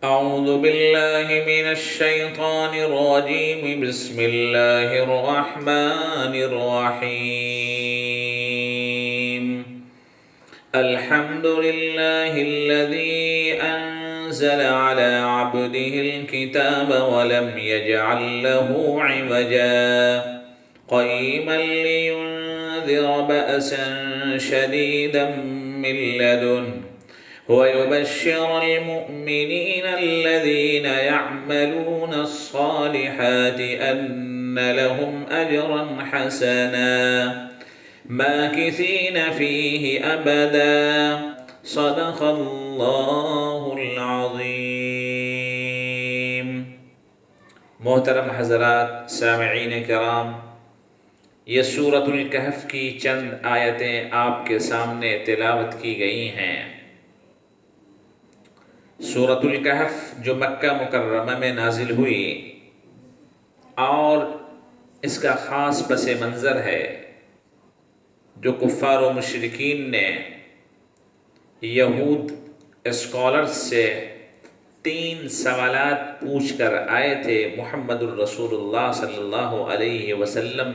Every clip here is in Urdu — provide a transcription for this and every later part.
أعوذ بالله من الشيطان الرجيم بسم الله الرحمن الرحيم الحمد لله الذي أنزل على عبده الكتاب ولم يجعل له عوجا قيما لينذر بأسا شديدا من لدنه ويبشر المؤمنين الذين يعملون الصالحات أن لهم أجرا حسنا ماكثين فيه أبدا صدق الله العظيم. محترم حضرات سامعین کرام، یہ سورۃ الکہف کی چند آیتیں آپ کے سامنے تلاوت کی گئی ہیں۔ سورۃ الکہف جو مکہ مکرمہ میں نازل ہوئی اور اس کا خاص پس منظر ہے جو کفار و مشرکین نے یہود اسکالرز سے 3 سوالات پوچھ کر آئے تھے محمد الرسول اللہ صلی اللہ علیہ وسلم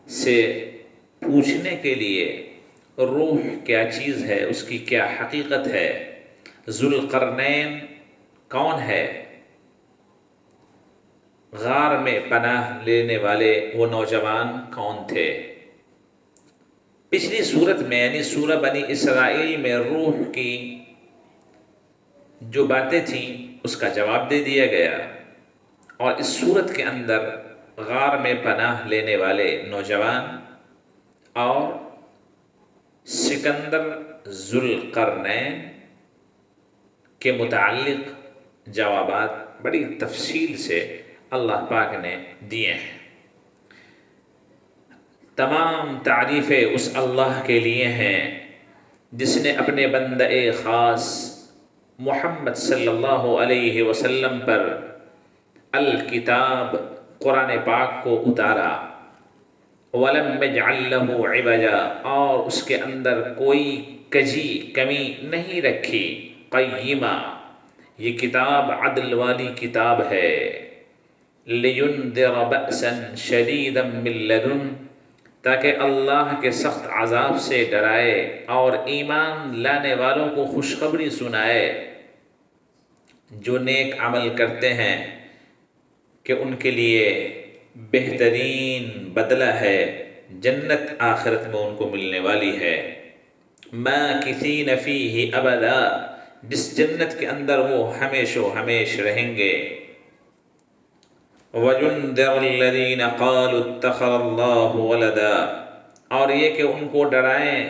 سے پوچھنے کے لیے، روح کیا چیز ہے، اس کی کیا حقیقت ہے، ذوالقرنین کون ہے، غار میں پناہ لینے والے وہ نوجوان کون تھے۔ پچھلی صورت میں یعنی سورہ بنی اسرائیل میں روح کی جو باتیں تھیں اس کا جواب دے دیا گیا، اور اس صورت کے اندر غار میں پناہ لینے والے نوجوان اور سکندر ذوالقرنین کے متعلق جوابات بڑی تفصیل سے اللہ پاک نے دیے ہیں۔ تمام تعریفیں اس اللہ کے لیے ہیں جس نے اپنے بندہ خاص محمد صلی اللہ علیہ وسلم پر الکتاب قرآن پاک کو اتارا، وَلَمْ يَجْعَلْ لَهُ عِوَجًا، اور اس کے اندر کوئی کجی کمی نہیں رکھی، قیما، یہ کتاب عدل والی کتاب ہے، لِيُنذِرَ بَأْسًا شَدِيدًا مِّن لَّدُنْهُ، تاکہ اللہ کے سخت عذاب سے ڈرائے اور ایمان لانے والوں کو خوشخبری سنائے جو نیک عمل کرتے ہیں کہ ان کے لیے بہترین بدلہ ہے، جنت آخرت میں ان کو ملنے والی ہے، ماکثین فیہ ابدا، جس جنت کے اندر وہ ہمیشہ ہمیش رہیں گے، وَيُنذِرَ الَّذِينَ قَالُوا اتَّخَذَ اللَّهُ وَلَدًا، اور یہ کہ ان کو ڈرائیں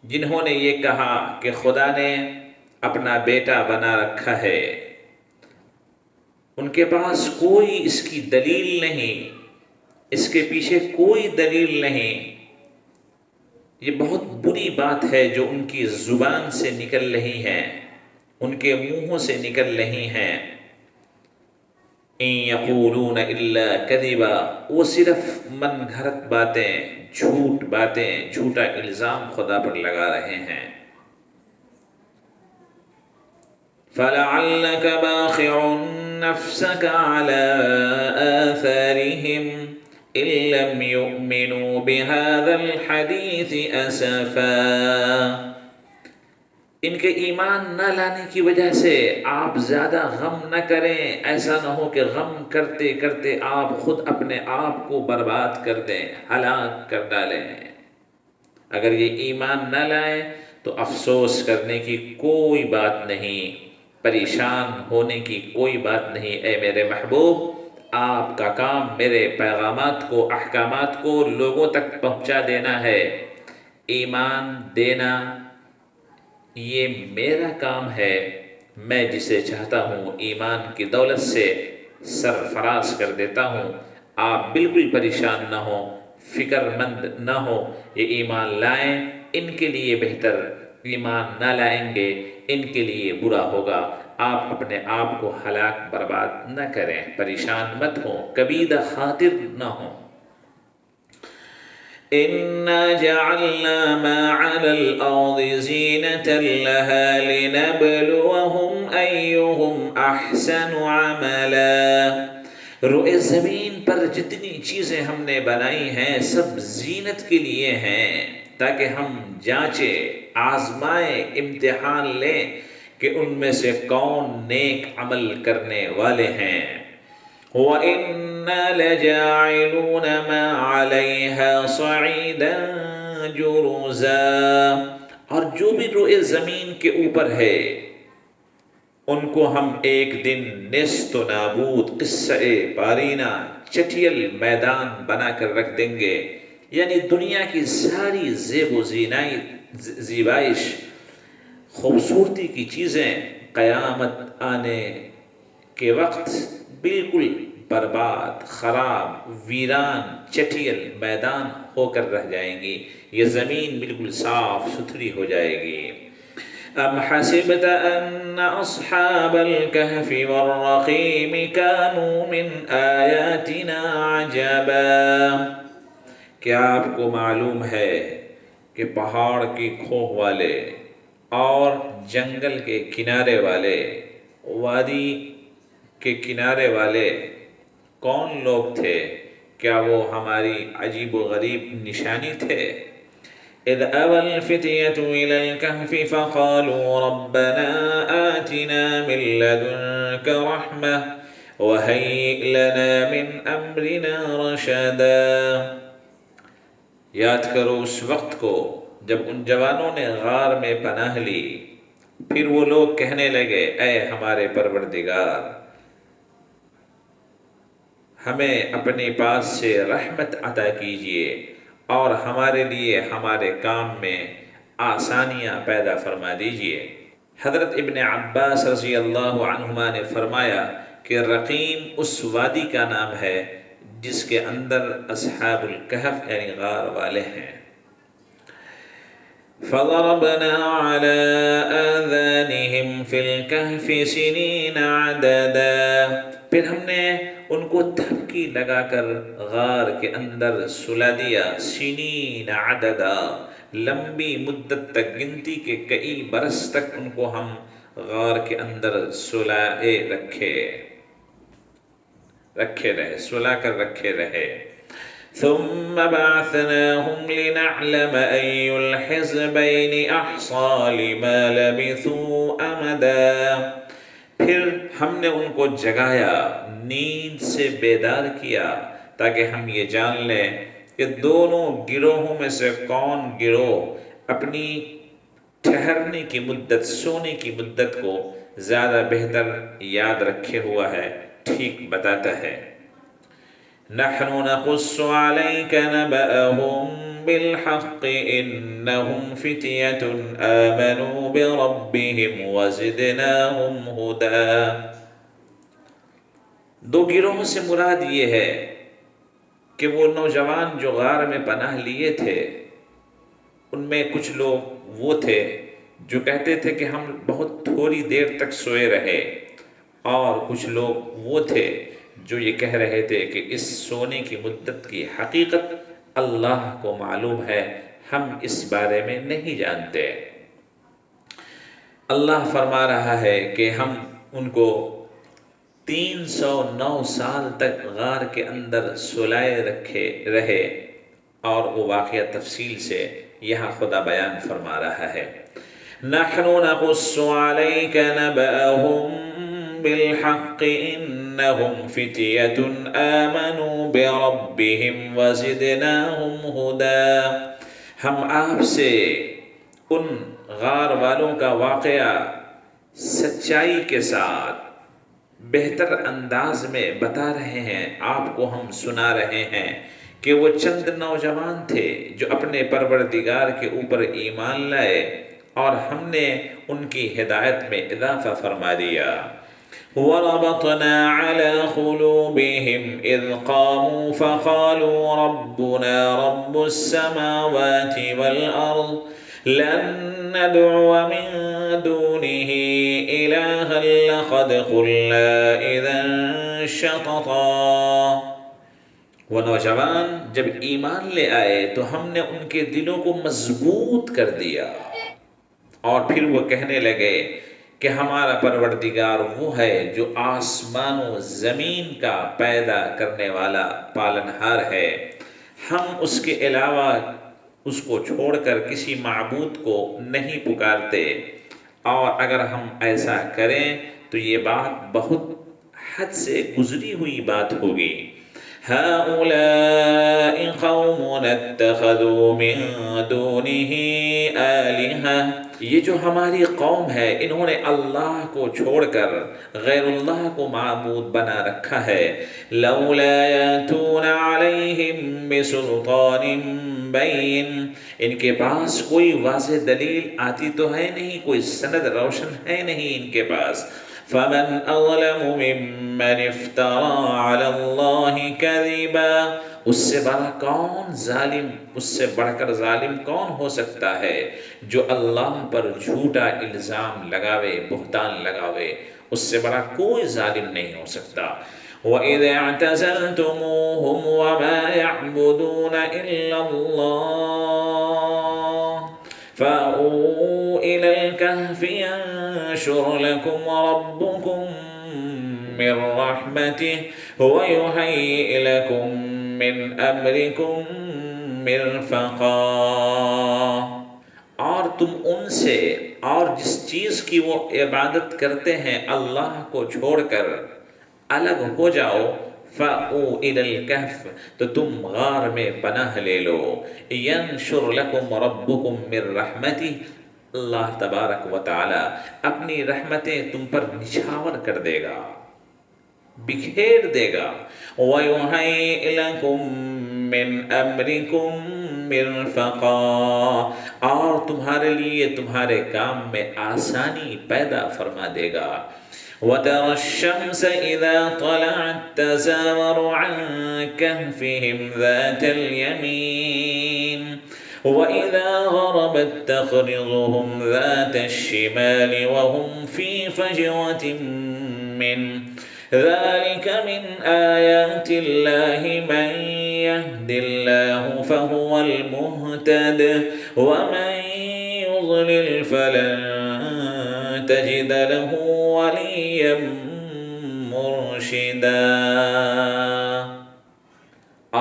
جنہوں نے یہ کہا کہ خدا نے اپنا بیٹا بنا رکھا ہے، ان کے پاس کوئی اس کی دلیل نہیں، اس کے پیچھے کوئی دلیل نہیں۔ یہ بہت بری بات ہے جو ان کی زبان سے نکل رہی ہے، ان کے منہوں سے نکل رہی ہیں۔ إِن يَقُولُونَ إِلَّا كَذِبًا، وہ صرف من گھڑت باتیں، جھوٹ باتیں، جھوٹا الزام خدا پر لگا رہے ہیں۔ فَلَعَلَّكَ بَاخِعٌ نَفْسَكَ عَلَىٰ آثَارِهِمْ إِن لَّمْ يُؤْمِنُوا بِهَٰذَا الْحَدِيثِ أَسَفًا، ان کے ایمان نہ لانے کی وجہ سے آپ زیادہ غم نہ کریں، ایسا نہ ہو کہ غم کرتے کرتے آپ خود اپنے آپ کو برباد کر دیں، ہلاک کر ڈالیں۔ اگر یہ ایمان نہ لائیں تو افسوس کرنے کی کوئی بات نہیں، پریشان ہونے کی کوئی بات نہیں۔ اے میرے محبوب، آپ کا کام میرے پیغامات کو، احکامات کو لوگوں تک پہنچا دینا ہے، ایمان دینا یہ میرا کام ہے، میں جسے چاہتا ہوں ایمان کی دولت سے سرفراز کر دیتا ہوں۔ آپ بالکل پریشان نہ ہوں، فکر مند نہ ہوں، یہ ایمان لائیں، ان کے لیے بہتر، ایمان نہ لائیں گے ان کے لیے برا ہوگا۔ آپ اپنے آپ کو ہلاک برباد نہ کریں، پریشان مت ہوں، کبیدہ خاطر نہ ہوں۔ إِنَّا جَعَلْنَا مَا عَلَى الْأَرْضِ زِينَةً لَهَا لِنَبْلُوَهُمْ أيهم أحسن عملا۔ روئے زمین پر جتنی چیزیں ہم نے بنائی ہیں سب زینت کے لیے ہیں، تاکہ ہم جانچیں، آزمائیں، امتحان لیں کہ ان میں سے کون نیک عمل کرنے والے ہیں۔ وَإِنَّا لَجَاعِلُونَ مَا عَلَيْهَا صَعِيدًا جُرُزًا، اور جو بھی روئے زمین کے اوپر ہے ان کو ہم ایک دن نیست و نابود، قصہ پارینہ، چٹیل میدان بنا کر رکھ دیں گے، یعنی دنیا کی ساری زیب و زیبائش، خوبصورتی کی چیزیں قیامت آنے کے وقت بالکل برباد، خراب، ویران، چٹیل میدان ہو کر رہ جائیں گی۔ یہ زمین بالکل صاف ستھری ہو جائے گی۔ ام حسبت ان اصحاب الكهف والرقیم كانوا من آیاتنا عجبا، کیا آپ کو معلوم ہے کہ پہاڑ کی کھوہ والے اور جنگل کے کنارے والے، وادی کے کنارے والے کون لوگ تھے؟ کیا وہ ہماری عجیب و غریب نشانی تھے؟ اذ اوى الفتية الى الكهف فقالوا ربنا آتنا من لدنك رحمة وهيئ لنا من امرنا رشدا۔ یاد کرو اس وقت کو جب ان جوانوں نے غار میں پناہ لی، پھر وہ لوگ کہنے لگے اے ہمارے پروردگار، ہمیں اپنے پاس سے رحمت عطا کیجیے اور ہمارے لیے ہمارے کام میں آسانیاں پیدا فرما دیجیے۔ حضرت ابن عباس رضی اللہ عنہما نے فرمایا کہ رقیم اس وادی کا نام ہے جس کے اندر اصحاب الکہف یعنی غار والے ہیں۔ فضربنا على آذانهم في الكهف سنين عددا، پھر ہم نے ان کو دھمکی لگا کر غار کے اندر سلا دیا، سنین عددا، لمبی مدت تک، گنتی کے کئی برس تک ان کو ہم غار کے اندر سلائے رکھے رہے، سلا کر رکھے رہے۔ ثم بعثناهم لنعلم أي الحزبين أحصى لما لبثوا أمدا، پھر ہم نے ان کو جگایا، نیند سے بیدار کیا تاکہ ہم یہ جان لیں کہ دونوں گروہوں میں سے کون گروہ اپنی ٹھہرنے کی مدت، سونے کی مدت کو زیادہ بہتر یاد رکھے ہوا ہے، ٹھیک بتاتا ہے۔ نحن نقص عليك نبأهم بالحق إنهم فتية آمنوا بربهم وزدناهم هدى۔ دو گروہوں سے مراد یہ ہے کہ وہ نوجوان جو غار میں پناہ لیے تھے، ان میں کچھ لوگ وہ تھے جو کہتے تھے کہ ہم بہت تھوڑی دیر تک سوئے رہے، اور کچھ لوگ وہ تھے جو یہ کہہ رہے تھے کہ اس سونے کی مدت کی حقیقت اللہ کو معلوم ہے، ہم اس بارے میں نہیں جانتے۔ اللہ فرما رہا ہے کہ ہم ان کو 309 سال تک غار کے اندر سلائے رکھے رہے، اور وہ واقعہ تفصیل سے یہاں خدا بیان فرما رہا ہے۔ نحن نقص عليك نبأهم بالحق انهم فتية آمنوا بربهم وزدناهم هدى، ہم آپ سے ان غار والوں کا واقعہ سچائی کے ساتھ بہتر انداز میں بتا رہے ہیں، آپ کو ہم سنا رہے ہیں کہ وہ چند نوجوان تھے جو اپنے پروردگار کے اوپر ایمان لائے، اور ہم نے ان کی ہدایت میں اضافہ فرما دیا۔ وَرَبَطْنَا عَلَى قُلُوبِهِمْ إِذْ قَامُوا فَقَالُوا رَبُّنَا رَبُّ السَّمَاوَاتِ وَالْأَرْضِ لَن نَّدْعُوَ مِن دُونِهِ إِلَٰهًا لَّقَدْ قُلْنَا إِذًا شَطَطًا۔ وہ نوجوان جب ایمان لے آئے تو ہم نے ان کے دلوں کو مضبوط کر دیا، اور پھر وہ کہنے لگے کہ ہمارا پروردگار وہ ہے جو آسمان و زمین کا پیدا کرنے والا پالنہار ہے، ہم اس کے علاوہ اس کو چھوڑ کر کسی معبود کو نہیں پکارتے، اور اگر ہم ایسا کریں تو یہ بات بہت حد سے گزری ہوئی بات ہوگی۔ هؤلاء قوم اتخذوا من دونه آلهة، یہ جو ہماری قوم ہے انہوں نے اللہ کو چھوڑ کر غیر اللہ کو معبود بنا رکھا ہے۔ لولا یاتون علیہم بسلطان بین، ان کے پاس کوئی واضح دلیل آتی تو ہے نہیں، کوئی سند روشن ہے نہیں ان کے پاس۔ فمن اظلم ممن افترى على الله كذبا، اس سے بڑا کون ظالم، اس سے بڑھ کر ظالم کون ہو سکتا ہے جو اللہ پر جھوٹا الزام لگاوے، بہتان لگاوے، اس سے بڑا کوئی ظالم نہیں ہو سکتا۔ وَإِذْ اعْتَزَلْتُمُوهُمْ وَمَا يَعْبُدُونَ إِلَّا اللَّهَ فَأْوُوا إِلَى الْكَهْفِ يَنشُرْ لَكُمْ رَبُّكُمْ مِنْ رَحْمَتِهِ وَيُهَيِّئْ لَكُمْ مِنْ أَمْرِكُمْ مِرْفَقًا، اور تم ان سے اور جس چیز کی وہ عبادت کرتے ہیں اللہ کو چھوڑ کر الگ ہو جاؤ، فَأْوُوا إِلَى الْكَهْفِ، تو تم غار میں پناہ لے لو، يَنشُرْ لَكُمْ رَبُّكُمْ مِنْ رَحْمَتِهِ، اللہ تبارک و تعالی اپنی رحمتیں تم پر نچھاور کر دے گا، بکھیر دے گا۔ وَيُهَيِّئْ لَكُم مِّنْ أَمْرِكُم مِّرْفَقًا، اور تمہارے لیے تمہارے کام میں آسانی پیدا فرما دے گا۔ وَتَرَى الشَّمْسَ إِذَا طَلَعَت تَّزَاوَرُ عَن كَهْفِهِمْ ذَاتَ الْيَمِينِ وَإِذَا غَرَبَت تَّقْرِضُهُمْ ذَاتَ الشِّمَالِ وَهُمْ فِي فَجْوَةٍ مِّنْهُ ذَلِكَ مِنْ آيَاتِ اللَّهِ مَنْ يَهْدِ اللَّهُ فَهُوَ الْمُهْتَدِ وَمَنْ يُضْلِلْ فَلَنْ تَجِدَ لَهُ وَلِيًّا مُرْشِدًا۔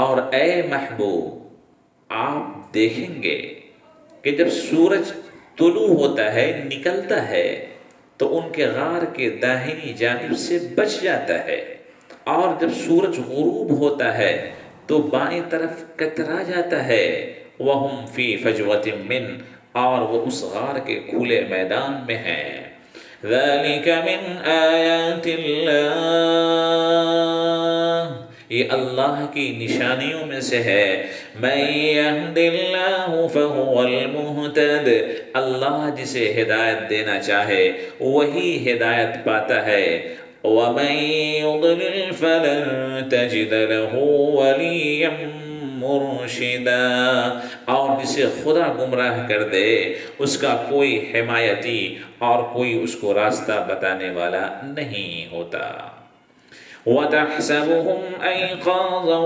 اور اے محبوب، آپ دیکھیں گے کہ جب سورج طلوع ہوتا ہے، نکلتا ہے، تو ان کے غار کے داہنی جانب سے بچ جاتا ہے، اور جب سورج غروب ہوتا ہے تو بائیں طرف کترا جاتا ہے۔ وَهُمْ فِي فَجْوَةٍ مِّنْ، اور وہ اس غار کے کھلے میدان میں ہیں۔ ذَلِكَ مِنْ آيَاتِ اللَّهِ، یہ اللہ کی نشانیوں میں سے ہے۔ مَن يَهْدِ اللَّهُ فَهُوَ الْمُهْتَدِ، اللہ جسے ہدایت دینا چاہے وہی ہدایت پاتا ہے۔ وَمَن يُضْلِلْ فَلَن تَجِدَ لَهُ وَلِيًّا مُرْشِدًا، اور جسے خدا گمراہ کر دے اس کا کوئی حمایتی اور کوئی اس کو راستہ بتانے والا نہیں ہوتا۔ وَتَحْسَبُهُمْ أَيْقَاظًا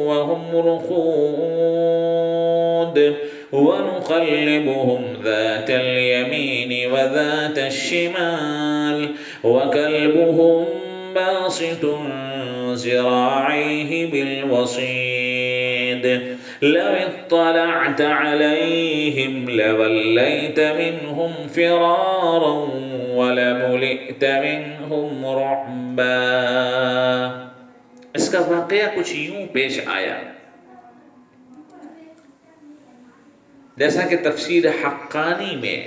وَهُمْ رُقُودٌ وَنُقَلِّبُهُمْ ذَاتَ الْيَمِينِ وَذَاتَ الشِّمَالِ وَكَلْبُهُمْ بَاسِطٌ ذِرَاعَيْهِ بِالْوَصِيدِ لَوِ اطَّلَعْتَ عَلَيْهِمْ لَوَلَّيْتَ مِنْهُمْ فِرَارًا وَلَمُلِئْتَ مِنْهُمْ رُعْبًا۔ اس کا واقعہ کچھ یوں پیش آیا جیسا کہ تفسیر حقانی میں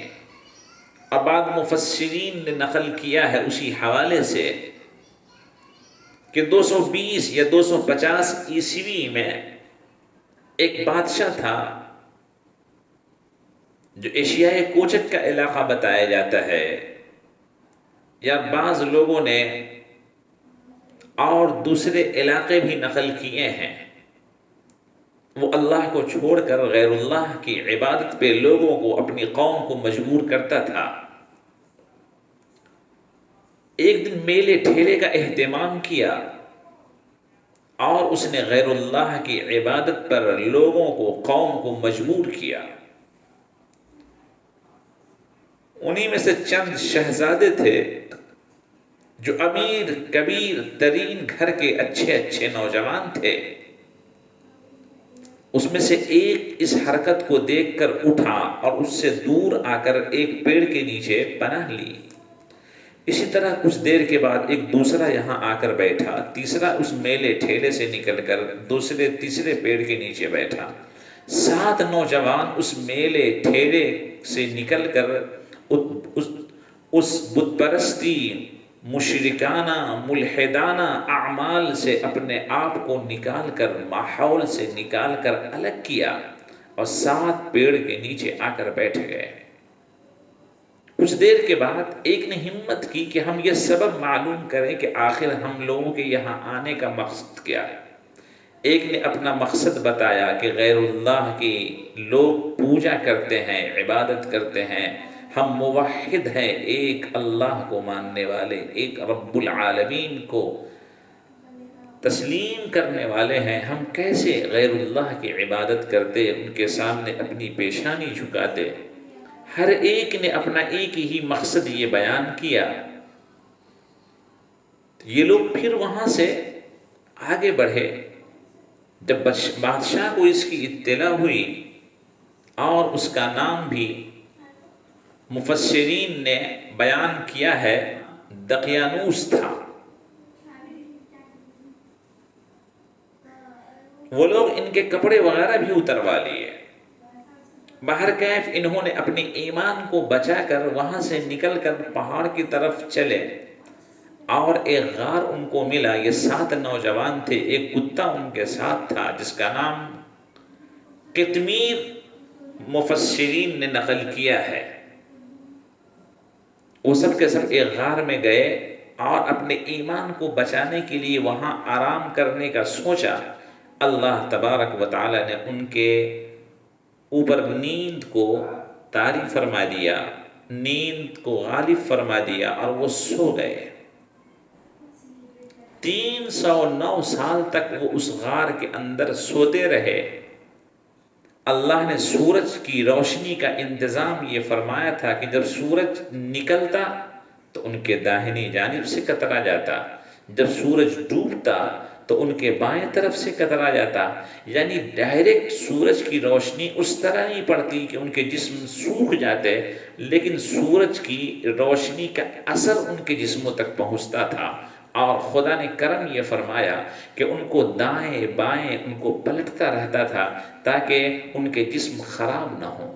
اور بعض مفسرین نے نقل کیا ہے اسی حوالے سے کہ 220 یا 250 عیسوی میں ایک بادشاہ تھا جو ایشیائے کوچک کا علاقہ بتایا جاتا ہے، یا بعض لوگوں نے اور دوسرے علاقے بھی نقل کیے ہیں۔ وہ اللہ کو چھوڑ کر غیر اللہ کی عبادت پہ لوگوں کو، اپنی قوم کو مجبور کرتا تھا۔ ایک دن میلے ٹھیلے کا اہتمام کیا اور اس نے غیر اللہ کی عبادت پر لوگوں کو، قوم کو مجبور کیا۔ انہی میں سے چند شہزادے تھے جو امیر کبیر ترین گھر کے اچھے اچھے نوجوان تھے۔ اس میں سے ایک اس حرکت کو دیکھ کر اٹھا اور اس سے دور آ کر ایک پیڑ کے نیچے پناہ لی۔ اسی طرح کچھ دیر کے بعد ایک دوسرا یہاں آ کر بیٹھا، تیسرا اس میلے ٹھیلے سے نکل کر تیسرے پیڑ کے نیچے بیٹھا۔ 7 نوجوان اس میلے ٹھیلے سے نکل کر اس بت پرستی، مشرکانہ، ملحدانہ اعمال سے اپنے آپ کو نکال کر، ماحول سے نکال کر الگ کیا اور 7 پیڑ کے نیچے آ کر بیٹھ گئے۔ کچھ دیر کے بعد ایک نے ہمت کی کہ ہم یہ سبب معلوم کریں کہ آخر ہم لوگوں کے یہاں آنے کا مقصد کیا ہے۔ ایک نے اپنا مقصد بتایا کہ غیر اللہ کی لوگ پوجا کرتے ہیں، عبادت کرتے ہیں، ہم موحد ہیں، ایک اللہ کو ماننے والے، ایک رب العالمین کو تسلیم کرنے والے ہیں، ہم کیسے غیر اللہ کی عبادت کرتے، ان کے سامنے اپنی پیشانی جھکاتے۔ ہر ایک نے اپنا ایک ہی مقصد یہ بیان کیا۔ یہ لوگ پھر وہاں سے آگے بڑھے۔ جب بادشاہ کو اس کی اطلاع ہوئی، اور اس کا نام بھی مفسرین نے بیان کیا ہے، دقیانوس تھا۔ وہ لوگ ان کے کپڑے وغیرہ بھی اتروا لیے۔ باہر کیف انہوں نے اپنے ایمان کو بچا کر وہاں سے نکل کر پہاڑ کی طرف چلے، اور ایک غار ان کو ملا۔ یہ 7 نوجوان تھے، ایک کتا ان کے ساتھ تھا جس کا نام قطمیر مفسرین نے نقل کیا ہے۔ وہ سب کے سب ایک غار میں گئے اور اپنے ایمان کو بچانے کے لیے وہاں آرام کرنے کا سوچا۔ اللہ تبارک و تعالی نے ان کے اوپر نیند کو طاری فرما دیا، نیند کو غالب فرما دیا، اور وہ سو گئے۔ 309 سال تک وہ اس غار کے اندر سوتے رہے۔ اللہ نے سورج کی روشنی کا انتظام یہ فرمایا تھا کہ جب سورج نکلتا تو ان کے داہنی جانب سے کترا جاتا، جب سورج ڈوبتا تو ان کے بائیں طرف سے کترا جاتا، یعنی ڈائریکٹ سورج کی روشنی اس طرح نہیں پڑتی کہ ان کے جسم سوکھ جاتے، لیکن سورج کی روشنی کا اثر ان کے جسموں تک پہنچتا تھا۔ اور خدا نے کرم یہ فرمایا کہ ان کو دائیں بائیں ان کو پلٹتا رہتا تھا تاکہ ان کے جسم خراب نہ ہوں،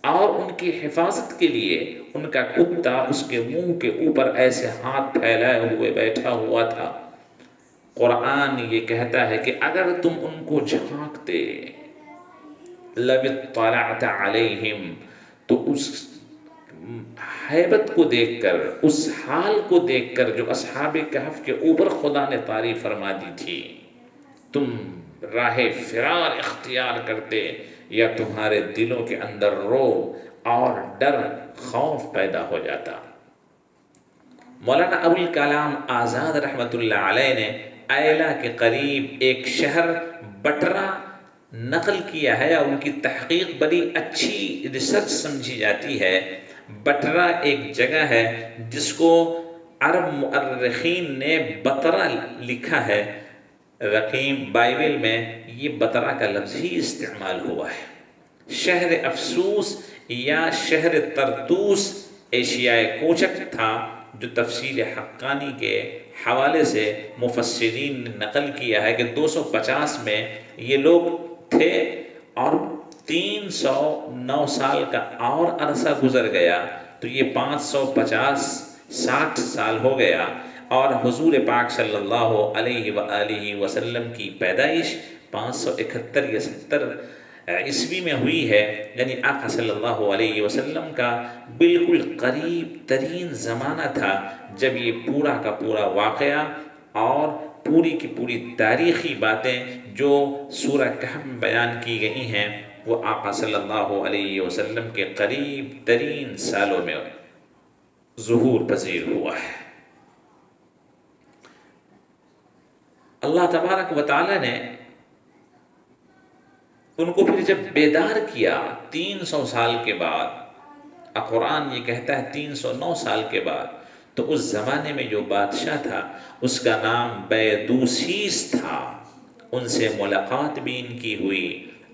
اور ان کی حفاظت کے لیے ان کا کتا اس کے منہ کے اوپر ایسے ہاتھ پھیلائے ہوئے بیٹھا ہوا تھا۔ قرآن یہ کہتا ہے کہ اگر تم ان کو جھانکتے، لَوِ اطَّلَعْتَ عَلَيْهِمْ، تو اس ہیبت کو دیکھ کر، اس حال کو دیکھ کر جو اصحاب کہف کے اوپر خدا نے تعریف فرما دی تھی، تم راہ فرار اختیار کرتے، یا تمہارے دلوں کے اندر رعب اور ڈر، خوف پیدا ہو جاتا۔ مولانا ابوالکلام آزاد رحمۃ اللہ علیہ نے ایلا کے قریب ایک شہر بٹرا نقل کیا ہے، اور ان کی تحقیق بڑی اچھی ریسرچ سمجھی جاتی ہے۔ بٹرا ایک جگہ ہے جس کو عرب مؤرخین نے بطرہ لکھا ہے، رقیم بائبل میں یہ بطرہ کا لفظ ہی استعمال ہوا ہے۔ شہر افسوس یا شہر طرطوس ایشیائے کوچک تھا، جو تفسیر حقانی کے حوالے سے مفسرین نے نقل کیا ہے کہ 250 میں یہ لوگ تھے، اور 309 سال کا اور عرصہ گزر گیا تو یہ 550-60 سال ہو گیا، اور حضور پاک صلی اللہ علیہ وآلہ وسلم کی پیدائش 571 یا 70 عیسوی میں ہوئی ہے، یعنی آقا صلی اللہ علیہ وسلم کا بالکل قریب ترین زمانہ تھا جب یہ پورا کا پورا واقعہ اور پوری کی پوری تاریخی باتیں جو سورہ کہف میں بیان کی گئی ہیں وہ آقا صلی اللہ علیہ وسلم کے قریب ترین سالوں میں ظہور پذیر ہوا ہے۔ اللہ تبارک و تعالی نے ان کو پھر جب بیدار کیا 300 سال کے بعد، قرآن یہ کہتا ہے 309 سال کے بعد، تو اس زمانے میں جو بادشاہ تھا اس کا نام بیدوسیس تھا، ان سے ملاقات بھی ان کی ہوئی،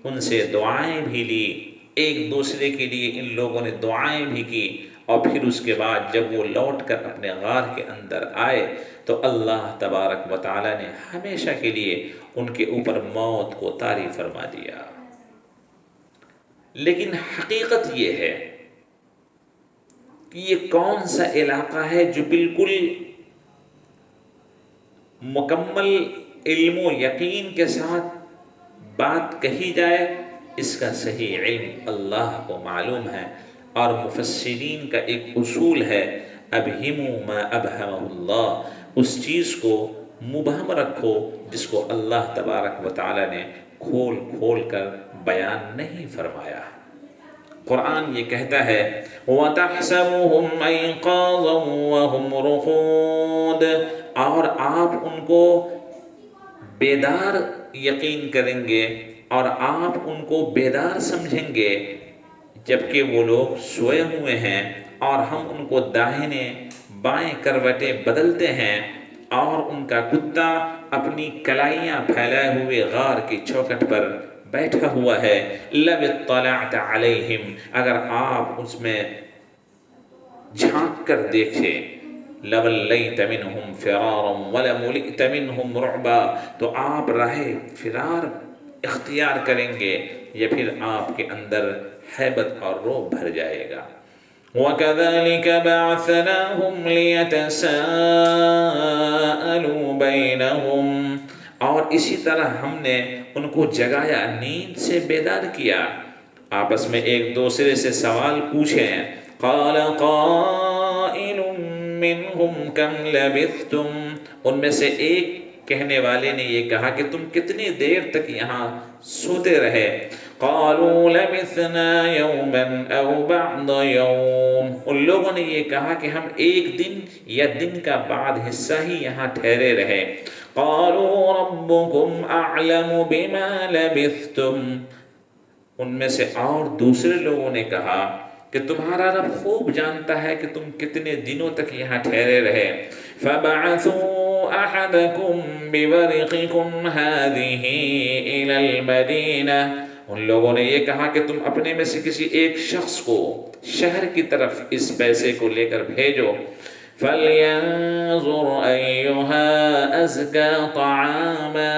ان سے دعائیں بھی لی، ایک دوسرے کے لیے ان لوگوں نے دعائیں بھی کی، اور پھر اس کے بعد جب وہ لوٹ کر اپنے غار کے اندر آئے تو اللہ تبارک و تعالی نے ہمیشہ کے لیے ان کے اوپر موت کو طاری فرما دیا۔ لیکن حقیقت یہ ہے کہ یہ کون سا علاقہ ہے جو بالکل مکمل علم و یقین کے ساتھ بات کہی جائے، اس کا صحیح علم اللہ کو معلوم ہے، اور مفسرین کا ایک اصول ہے، ابہموا ما ابہمہ اللہ، اس چیز کو مبہم رکھو جس کو اللہ تبارک و تعالی نے کھول کھول کر بیان نہیں فرمایا۔ قرآن یہ کہتا ہے وَتَحْسَبُهُمْ أَيْقَاظًا وَهُمْ رُقُودٌ، اور آپ ان کو بیدار یقین کریں گے اور آپ ان کو بیدار سمجھیں گے جبکہ وہ لوگ سوئے ہوئے ہیں، اور ہم ان کو داہنے بائیں کروٹیں بدلتے ہیں، اور ان کا کتا اپنی کلائیاں پھیلائے ہوئے غار کی چوکھٹ پر بیٹھا ہوا ہے۔ لَوِ اطَّلَعْتَ عَلَيْهِمْ، اگر آپ اس میں جھانک کر دیکھے، لَوَلَّيْتَ مِنْهُمْ فِرَارًا وَلَمُلِئْتَ مِنْهُمْ رُعْبًا، تو آپ راہ فرار اختیار کریں گے یا پھر آپ کے اندر ہیبت اور رعب بھر جائے گا۔ وَكَذَلِكَ بَعَثْنَاهُمْ لِيَتَسَاءَلُوا بَيْنَهُمْ، اور اسی طرح ہم نے ان کو جگایا، نیند سے بیدار کیا، آپس میں ایک دوسرے سے سوال پوچھیں۔ قَالَ قَائِلٌ مِّنْهُمْ كَمْ لَبِثْتُمْ، ان میں سے ایک کہنے والے نے یہ کہا کہ تم کتنی دیر تک یہاں سوتے رہے؟ قَالُوا لَبِثْنَا يَوْمًا أَوْ بَعْضَ يَوْمٍ، ان لوگوں نے یہ کہا کہ ہم ایک دن یا دن کا بعض حصہ ہی یہاں ٹھہرے رہے۔ قَالُوا رَبُّكُمْ أَعْلَمُ بِمَا لَبِثْتُمْ، ان میں سے اور دوسرے لوگوں نے کہا کہ تمہارا رب خوب جانتا ہے کہ تم کتنے دنوں تک یہاں ٹھہرے رہے۔ فَبَعَثُوا أَحَدَكُمْ بِوَرِقِكُمْ هَذِهِ إِلَى الْمَدِينَةِ، ان لوگوں نے یہ کہا کہ تم اپنے میں سے کسی ایک شخص کو شہر کی طرف اس پیسے کو لے کر بھیجو۔ فَلْيَنظُرْ أَيُّهَا أَزْكَى طَعَامًا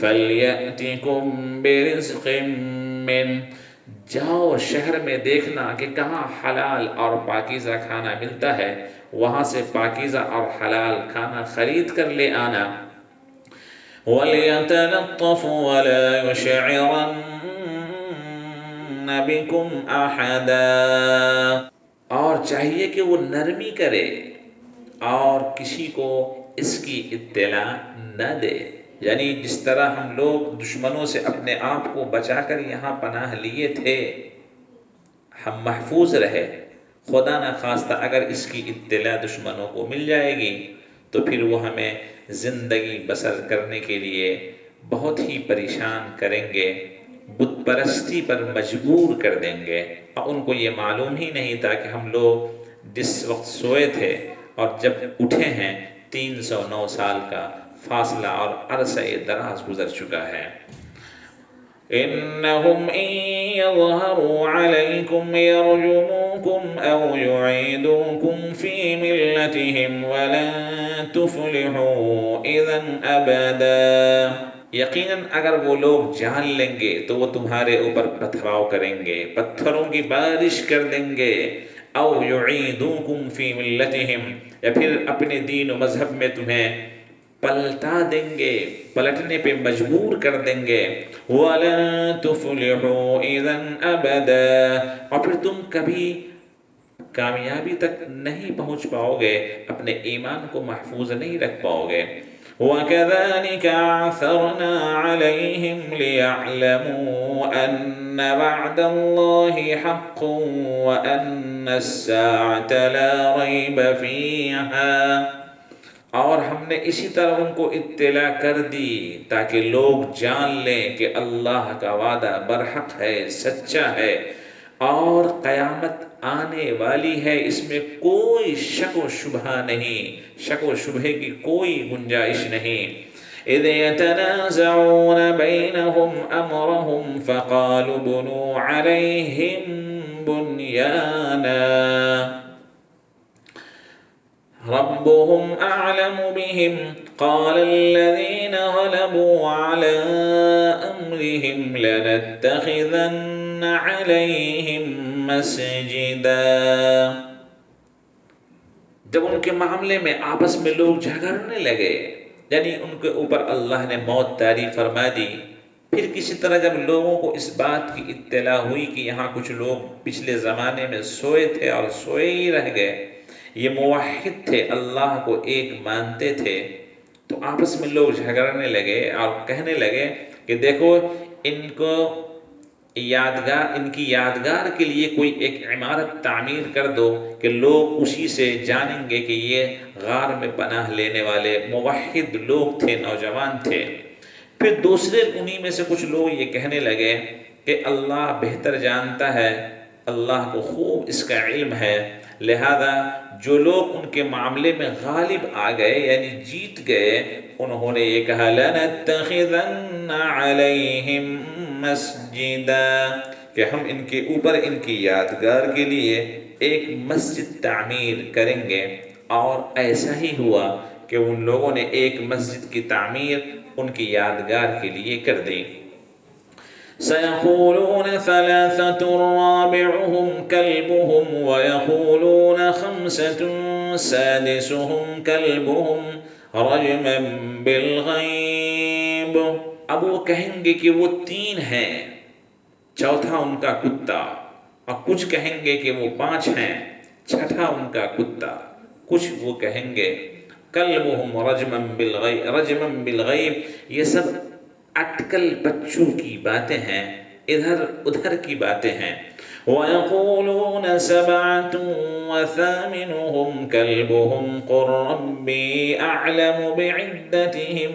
فَلْيَأْتِكُمْ بِرِزْقٍ مِّنْهُ، جاؤ شہر میں دیکھنا کہ کہاں حلال اور پاکیزہ کھانا ملتا ہے، وہاں سے پاکیزہ اور حلال کھانا خرید کر لے آنا۔ وَلْيَتَلَطَّفْ وَلَا يُشْعِرَنَّ بِكُمْ أَحَدًا، اور چاہیے کہ وہ نرمی کرے اور کسی کو اس کی اطلاع نہ دے، یعنی جس طرح ہم لوگ دشمنوں سے اپنے آپ کو بچا کر یہاں پناہ لیے تھے، ہم محفوظ رہے، خدا نہ خواستہ اگر اس کی اطلاع دشمنوں کو مل جائے گی تو پھر وہ ہمیں زندگی بسر کرنے کے لیے بہت ہی پریشان کریں گے، بت پرستی پر مجبور کر دیں گے۔ اور ان کو یہ معلوم ہی نہیں تھا کہ ہم لوگ جس وقت سوئے تھے اور جب اٹھے ہیں 309 سال کا فاصلہ اور عرصہ دراز گزر چکا ہے۔ إِنَّهُمْ إِن يَظْهَرُوا عَلَيْكُمْ يَرْجُمُوكُمْ أَوْ يُعِيدُوكُمْ فِي مِلَّتِهِمْ وَلَن تُفْلِحُوا إِذًا أَبَدًا، یقیناً اگر وہ لوگ جان لیں گے تو وہ تمہارے اوپر پتھراؤ کریں گے، پتھروں کی بارش کر دیں گے۔ أَوْ يُعِيدُوكُمْ فِي مِلَّتِهِمْ، یا پھر اپنے دین و مذہب میں تمہیں پلٹا دیں گے، پلٹنے پہ مجبور کر دیں گے۔ وَلَن تُفْلِحُوا إِذًا أَبَدًا، اور پھر تم کبھی کامیابی تک نہیں پہنچ پاؤ گے، اپنے ایمان کو محفوظ نہیں رکھ پاؤ گے۔ وَكَذَلِكَ أَعْثَرْنَا عَلَيْهِمْ لِيَعْلَمُوا أَنَّ وَعْدَ اللَّهِ حَقٌّ وَأَنَّ السَّاعَةَ لَا رَيْبَ فِيهَا، اور ہم نے اسی طرح ان کو اطلاع کر دی تاکہ لوگ جان لیں کہ اللہ کا وعدہ برحق ہے، سچا ہے، اور قیامت آنے والی ہے، اس میں کوئی شک و شبہ نہیں، شک و شبہ کی کوئی گنجائش نہیں۔ اذ يتنازعون بينهم امرهم فقالوا بنوا عليهم بنيانا ربهم اعلم بهم قال الذين غلبوا على امرهم لنتخذن عليهم مسجدا۔ جب ان کے معاملے میں آپس میں لوگ جھگڑنے لگے، یعنی ان کے اوپر اللہ نے موت طاری فرما دی، پھر کسی طرح جب لوگوں کو اس بات کی اطلاع ہوئی کہ یہاں کچھ لوگ پچھلے زمانے میں سوئے تھے اور سوئے ہی رہ گئے، یہ موحد تھے، اللہ کو ایک مانتے تھے، تو آپس میں لوگ جھگڑنے لگے اور کہنے لگے کہ دیکھو ان کی یادگار کے لیے کوئی ایک عمارت تعمیر کر دو کہ لوگ اسی سے جانیں گے کہ یہ غار میں پناہ لینے والے موحد لوگ تھے، نوجوان تھے۔ پھر دوسرے انہی میں سے کچھ لوگ یہ کہنے لگے کہ اللہ بہتر جانتا ہے، اللہ کو خوب اس کا علم ہے، لہذا جو لوگ ان کے معاملے میں غالب آ گئے یعنی جیت گئے، انہوں نے یہ کہا لَنَتَّخِذَنَّ عَلَيْهِمْ مَسْجِدًا، کہ ہم ان کے اوپر ان کی یادگار کے لیے ایک مسجد تعمیر کریں گے۔ اور ایسا ہی ہوا کہ ان لوگوں نے ایک مسجد کی تعمیر ان کی یادگار کے لیے کر دی۔ سَيَقُولُونَ ثَلَاثَةٌ رَابِعُهُمْ كَلْبُهُمْ وَيَقُولُونَ خَمْسَةٌ سَادِسُهُمْ كَلْبُهُمْ رَجْمًا بِالْغَيْبِ، اب وہ کہیں گے کہ وہ 3 ہیں، چوتھا ان کا کتا، اور کچھ کہیں گے کہ وہ 5 ہیں، چھٹا ان کا کتا، کچھ وہ کہیں گے کلبہم رجما بالغیب، یہ سب اٹکل بچوں کی باتیں ہیں، ادھر ادھر کی باتیں ہیں۔ وَيَقُولُونَ سَبْعَةٌ وَثَامِنُهُمْ كَلْبُهُمْ قُلْ رَبِّي أَعْلَمُ بِعِدَّتِهِمْ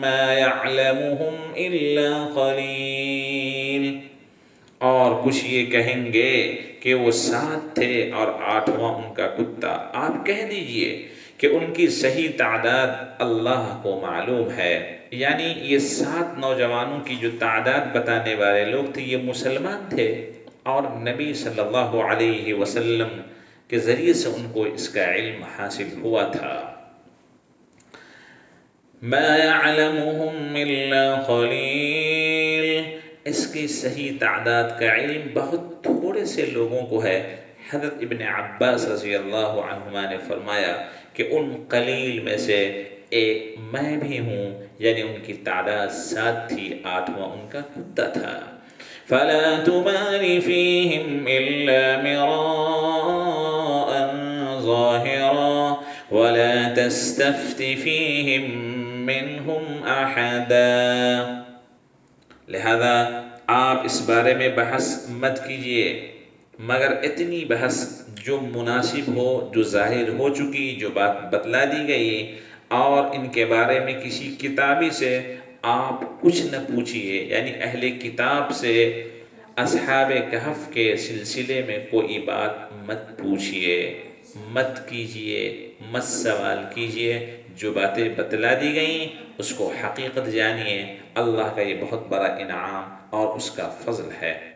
مَا يَعْلَمُهُمْ إِلَّا قَلِيلٌ، اور کچھ یہ کہیں گے کہ وہ 7 تھے اور 8واں ان کا کتا، آپ کہہ دیجئے کہ ان کی صحیح تعداد اللہ کو معلوم ہے۔ یعنی یہ 7 نوجوانوں کی جو تعداد بتانے والے لوگ تھے یہ مسلمان تھے، اور نبی صلی اللہ علیہ وسلم کے ذریعے سے ان کو اس کا علم حاصل ہوا تھا۔ ما يعلمهم الا قلیل، اس کی صحیح تعداد کا علم بہت تھوڑے سے لوگوں کو ہے۔ حضرت ابن عباس رضی اللہ عنہما نے فرمایا کہ ان قلیل میں سے ایک میں بھی ہوں، یعنی ان کی تعداد 7 تھی، 8واں ان کا کتا تھا۔ فَلَا تُمَارِ فِيهِمْ إِلَّا مِرَاءً ظَاهِرًا وَلَا تَسْتَفْتِ فِيهِمْ مِنْهُمْ أَحَدًا، لہذا آپ اس بارے میں بحث مت کیجئے مگر اتنی بحث جو مناسب ہو، جو ظاہر ہو چکی، جو بات بتلا دی گئی، اور ان کے بارے میں کسی کتابی سے آپ کچھ نہ پوچھئے، یعنی اہل کتاب سے اصحاب کہف کے سلسلے میں کوئی بات مت پوچھئے، مت کیجئے، مت سوال کیجئے، جو باتیں بتلا دی گئیں اس کو حقیقت جانیے، اللہ کا یہ بہت بڑا انعام اور اس کا فضل ہے۔